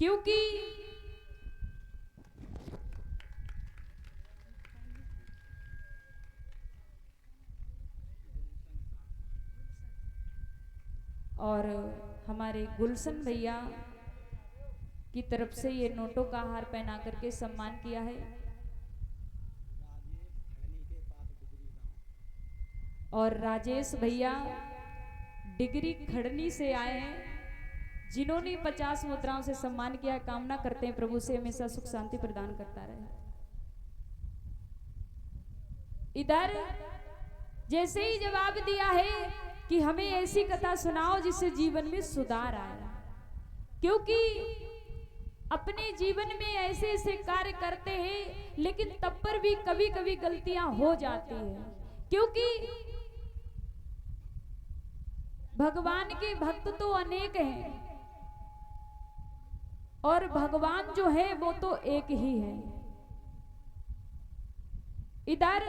क्योंकि और हमारे गुलशन भैया की तरफ से ये नोटों का हार पहना करके सम्मान किया है। और राजेश भैया डिग्री खड़नी से आए हैं, जिन्होंने 50 मुद्राओं से सम्मान किया। कामना करते हैं प्रभु से हमेशा सुख शांति प्रदान करता रहे। इधर जैसे ही जवाब दिया है कि हमें ऐसी कथा सुनाओ जिससे जीवन में सुधार आए, क्योंकि अपने जीवन में ऐसे ऐसे कार्य करते हैं लेकिन तब पर भी कभी कभी गलतियां हो जाती हैं, क्योंकि भगवान के भक्त तो अनेक हैं और भगवान जो है वो तो एक ही है। इधर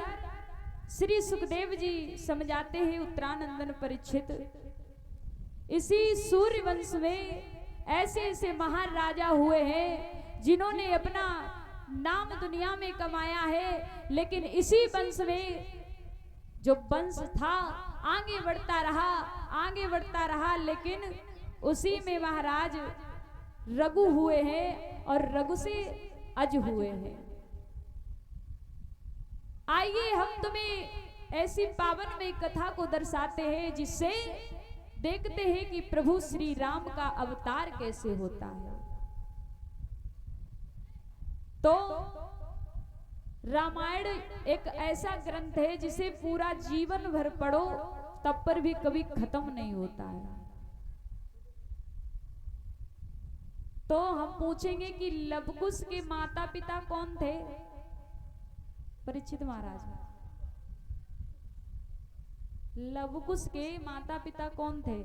श्री सुखदेव जी समझाते हैं उत्तरानंदन परीक्षित, इसी सूर्य वंश में ऐसे ऐसे महाराजा हुए हैं जिन्होंने अपना नाम दुनिया में कमाया है, लेकिन इसी वंश में जो वंश था आगे बढ़ता रहा, लेकिन उसी में महाराज रघु हुए हैं और रघु से अज हुए हैं। आइए हम तुम्हें ऐसी पावन में कथा को दर्शाते हैं जिससे देखते हैं कि प्रभु श्री राम का अवतार कैसे होता है। तो रामायण एक ऐसा ग्रंथ है जिसे पूरा जीवन भर पढ़ो तब पर भी कभी खत्म नहीं होता है। तो हम पूछेंगे कि लवकुश के माता पिता कौन थे? परीक्षित महाराज, लवकुश के माता पिता कौन थे?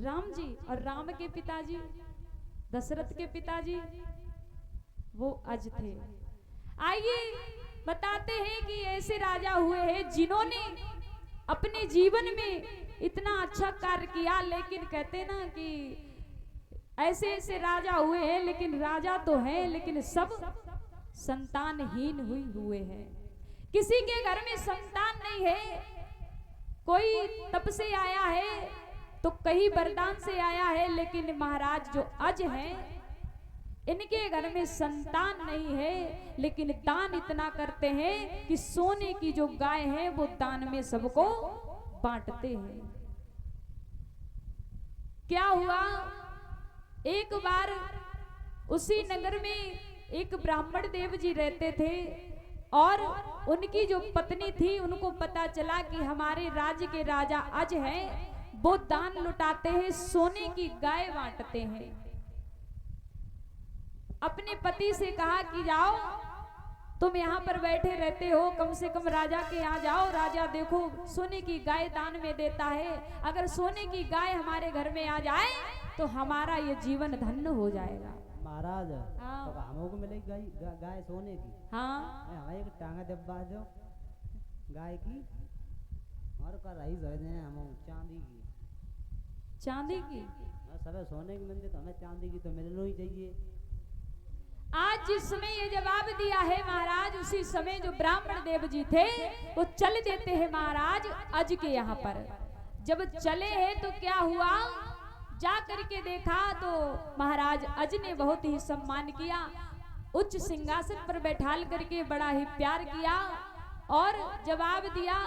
राम जी। और राम के पिताजी दशरथ के पिताजी वो अज थे। आइए बताते हैं कि ऐसे राजा हुए हैं जिन्होंने अपने जीवन में इतना अच्छा कार्य किया, लेकिन कहते ना कि ऐसे ऐसे राजा हुए हैं, लेकिन राजा तो हैं लेकिन सब संतानहीन हुए हैं। किसी के घर में संतान नहीं है, कोई तप से आया है तो कहीं वरदान से आया है, लेकिन महाराज जो अज हैं इनके घर में संतान नहीं है, लेकिन दान इतना करते हैं कि सोने की जो गाय है वो दान में सबको बांटते हैं। क्या हुआ, एक बार उसी नगर में एक ब्राह्मण देव जी रहते थे और उनकी जो पत्नी थी उनको पता चला कि हमारे राज्य के राजा अज हैं, वो दान लुटाते हैं, सोने की गाय बांटते हैं। अपने पति से कहा कि जाओ तुम यहाँ पर बैठे रहते हो, कम से कम राजा के यहाँ जाओ, राजा देखो सोने की गाय दान में देता है, अगर सोने की गाय हमारे घर में आ जाए तो हमारा ये जीवन धन्य हो जाएगा। महाराज हाँ। तो हमों को मिलेगी गाय सोने की। हाँ हमारे एक टांगा डब्बा जो गाय की और का रही हम चांदी की। चांदी की? सब सोने की मिलती तो हमें चांदी की तो मिलना ही चाहिए। आज जिस समय ये जवाब दिया है महाराज, उसी समय जो ब्राह्मण देव जी थे वो चल देते हैं महाराज अज के यहाँ पर। जब चले हैं तो क्या हुआ, जा करके देखा तो महाराज अज ने बहुत ही सम्मान किया, उच्च सिंहासन पर बैठाल करके बड़ा ही प्यार किया और जवाब दिया,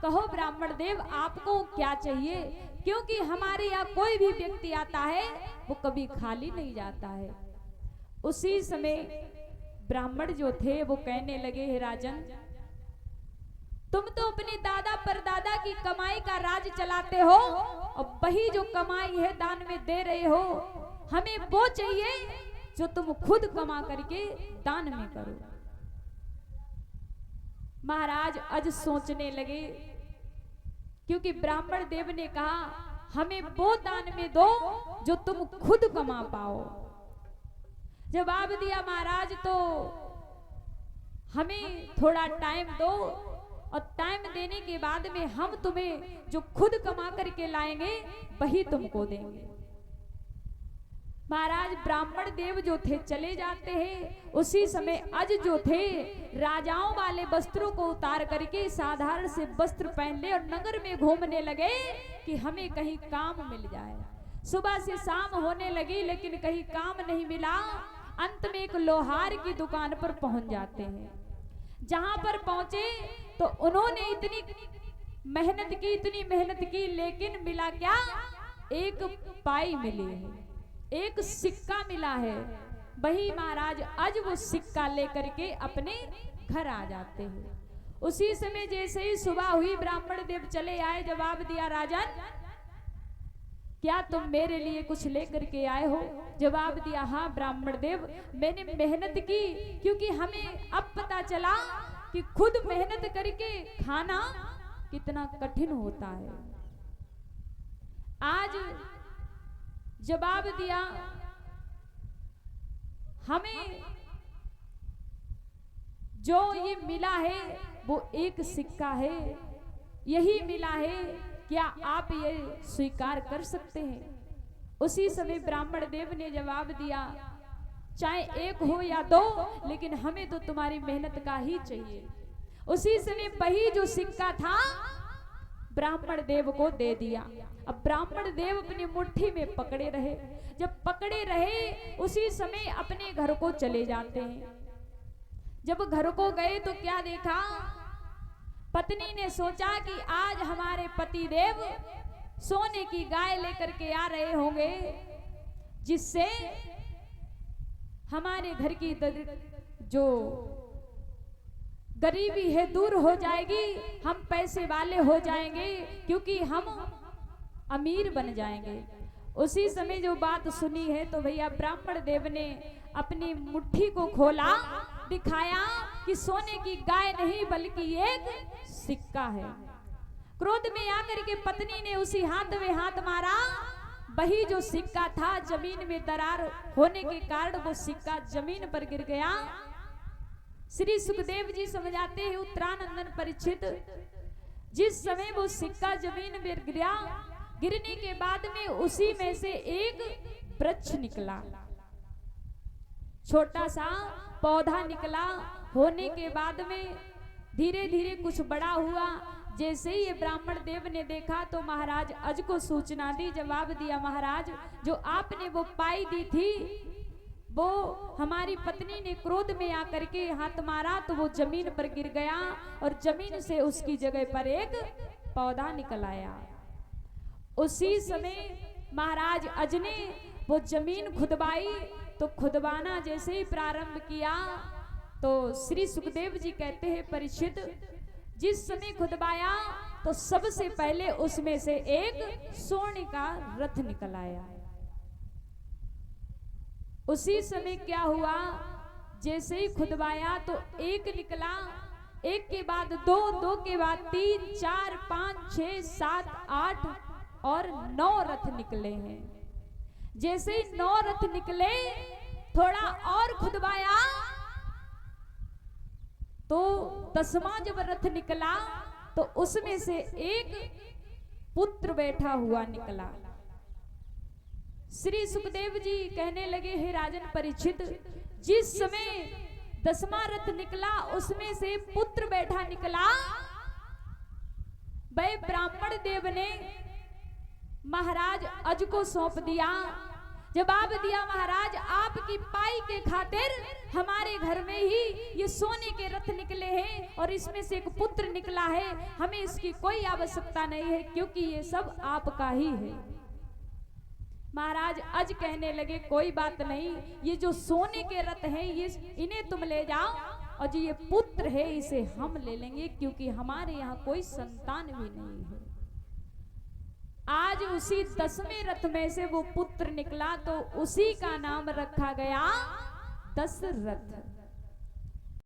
कहो ब्राह्मण देव आपको क्या चाहिए, क्योंकि हमारे यहाँ कोई भी व्यक्ति आता है वो कभी खाली नहीं जाता है। उसी समय ब्राह्मण जो थे वो कहने लगे, हे राजन तुम तो अपने दादा परदादा की कमाई का राज चलाते हो और वही जो कमाई है दान में दे रहे हो, हमें वो चाहिए जो तुम खुद कमा करके दान में करो। महाराज अज सोचने लगे, क्योंकि ब्राह्मण देव ने कहा हमें वो दान में दो जो तुम खुद कमा पाओ। जवाब दिया महाराज तो हमें थोड़ा टाइम दो और टाइम देने के बाद में हम तुम्हें जो खुद कमा करके लाएंगे वही तुमको देंगे। महाराज ब्राह्मण देव जो थे चले जाते हैं। उसी समय अज जो थे राजाओं वाले वस्त्रों को उतार करके साधारण से वस्त्र पहन ले और नगर में घूमने लगे कि हमें कहीं काम मिल जाए। सुबह से शाम होने लगी लेकिन कहीं काम नहीं मिला। अंत में एक लोहार की दुकान पर पहुंच जाते हैं। जहां पर पहुंचे तो उन्होंने इतनी मेहनत की लेकिन मिला क्या? एक पाई मिली है, एक सिक्का मिला है। वही महाराज आज वो सिक्का लेकर के अपने घर आ जाते हैं। उसी समय जैसे ही सुबह हुई ब्राह्मण देव चले आए, जवाब दिया राजन क्या तुम मेरे लिए कुछ लेकर के आए हो? जवाब दिया हाँ ब्राह्मण देव, मैंने मेहनत की, क्योंकि हमें अब पता चला कि खुद मेहनत करके खाना कितना कठिन होता है। आज जवाब दिया हमें जो ये मिला है वो एक सिक्का है, यही मिला है, क्या आप ये स्वीकार कर सकते हैं? उसी समय ब्राह्मण देव ने जवाब दिया चाहे एक हो या दो, लेकिन हमें तो तुम्हारी मेहनत का ही चाहिए। उसी समय वही जो सिक्का था ब्राह्मण देव को दे दिया। अब ब्राह्मण देव अपनी मुट्ठी में पकड़े रहे। जब पकड़े रहे उसी समय अपने घर को चले जाते हैं। जब घर को गए तो क्या देखा? पत्नी ने सोचा कि आज हमारे पति देव सोने की गाय लेकर के आ रहे होंगे, जिससे हमारे घर की जो गरीबी है दूर हो जाएगी, हम पैसे वाले हो जाएंगे, क्योंकि हम अमीर बन जाएंगे। उसी समय जो बात सुनी है तो भैया ब्राह्मण देव ने अपनी मुट्ठी को खोला, दिखाया कि सोने की गाय नहीं बल्कि एक सिक्का है। क्रोध में आकर के पत्नी ने उसी हाथ में हाथ मारा। वही जो सिक्का था जमीन में दरार होने के कारण वो सिक्का जमीन पर गिर गया। श्री सुखदेव जी समझाते हैं उत्तरानंदन परीक्षित, जिस समय वो सिक्का जमीन में गिरा, गिरने के बाद में उसी में से एक वृक्ष निकला, छोटा सा पौधा निकला। होने के बाद में धीरे धीरे कुछ बड़ा हुआ। जैसे ही ये ब्राह्मण देव ने देखा तो महाराज अज को सूचना दी। जवाब दिया महाराज जो आपने वो पाई दी थी वो हमारी पत्नी ने क्रोध में आकर के हाथ मारा तो वो जमीन पर गिर गया और जमीन से उसकी जगह पर एक पौधा निकल आया। उसी समय महाराज अज ने वो जमीन खुदवाई। तो खुदवाना जैसे ही प्रारंभ किया तो श्री सुखदेव जी कहते हैं परीक्षित, जिस समय खुदवाया तो सबसे पहले उसमें से एक सोने का रथ निकल आया। उसी समय क्या हुआ, जैसे ही खुदवाया तो एक निकला, एक के बाद दो, दो के बाद 3, 4, 5, 6, 7, 8 और 9 रथ निकले हैं। जैसे ही 9 रथ निकले, थोड़ा और खुदवाया तो 10वां जब रथ निकला तो उसमें से एक पुत्र बैठा हुआ निकला। श्री सुखदेव जी कहने लगे हे राजन परीक्षित, जिस समय 10वां रथ निकला उसमें से पुत्र बैठा निकला, वह ब्राह्मण देव ने महाराज अज को सौंप दिया। जवाब दिया महाराज आपकी पाई के खातिर हमारे घर में ही ये सोने के रथ निकले हैं और इसमें से एक पुत्र निकला है, हमें इसकी कोई आवश्यकता नहीं है क्योंकि ये सब आपका ही है। महाराज अज कहने लगे कोई बात नहीं, ये जो सोने के रथ हैं ये इन्हें तुम ले जाओ और जो ये पुत्र है इसे हम ले लेंगे क्योंकि हमारे यहाँ कोई संतान भी नहीं है। आज उसी 10वें रथ में से वो पुत्र निकला तो उसी का नाम रखा गया दशरथ।